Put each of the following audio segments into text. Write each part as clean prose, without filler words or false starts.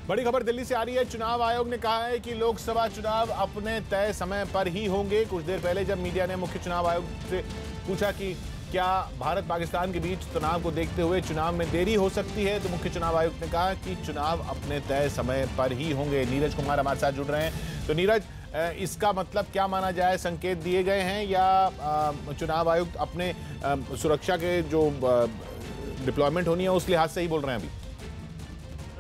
बड़ी खबर दिल्ली से आ रही है। चुनाव आयोग ने कहा है कि लोकसभा चुनाव अपने तय समय पर ही होंगे। कुछ देर पहले जब मीडिया ने मुख्य चुनाव आयोग से पूछा कि क्या भारत पाकिस्तान के बीच तनाव को देखते हुए चुनाव में देरी हो सकती है, तो मुख्य चुनाव आयुक्त ने कहा कि चुनाव अपने तय समय पर ही होंगे। नीरज कुमार हमारे साथ जुड़ रहे हैं। तो नीरज, इसका मतलब क्या माना जाए? संकेत दिए गए हैं या चुनाव आयुक्त अपने सुरक्षा के जो डिप्लॉयमेंट होनी है उस लिहाज से ही बोल रहे हैं अभी?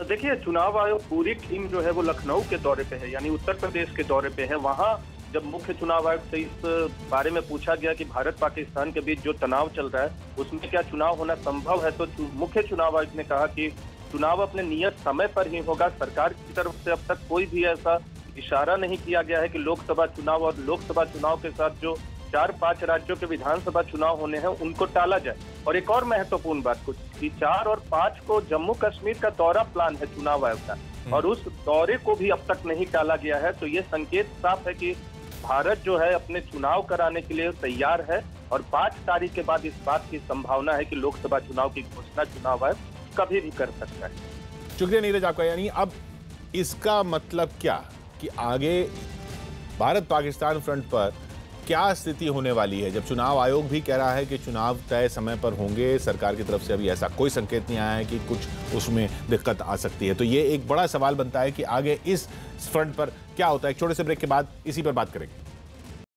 देखिए, चुनाव आयोग पूरी टीम जो है वो लखनऊ के दौरे पे है, यानी उत्तर प्रदेश के दौरे पे है। वहां जब मुख्य चुनाव आयोग से इस बारे में पूछा गया कि भारत पाकिस्तान के बीच जो तनाव चल रहा है उसमें क्या चुनाव होना संभव है, तो मुख्य चुनाव आयोग ने कहा कि चुनाव अपने नियत समय पर ही होगा। सरकार की तरफ से अब तक कोई भी ऐसा इशारा नहीं किया गया है कि लोकसभा चुनाव और लोकसभा चुनाव के साथ जो 4-5 राज्यों के विधानसभा चुनाव होने हैं उनको टाला जाए। और एक और महत्वपूर्ण बात कुछ कि 4 और 5 को जम्मू कश्मीर का दौरा प्लान है चुनाव आयोग का, और उस दौरे को भी अब तक नहीं टाला गया है। तो ये संकेत साफ है कि भारत जो है अपने चुनाव कराने के लिए तैयार है, और 5 तारीख के बाद इस बात की संभावना है कि लोकसभा चुनाव की घोषणा चुनाव आयोग कभी भी कर सकता है। शुक्रिया नीरज आपका। यानी अब इसका मतलब क्या कि आगे भारत पाकिस्तान फ्रंट पर क्या स्थिति होने वाली है, जब चुनाव आयोग भी कह रहा है कि चुनाव तय समय पर होंगे? सरकार की तरफ से अभी ऐसा कोई संकेत नहीं आया है कि कुछ उसमें दिक्कत आ सकती है। तो ये एक बड़ा सवाल बनता है कि आगे इस फ्रंट पर क्या होता है। एक छोटे से ब्रेक के बाद इसी पर बात करेंगे।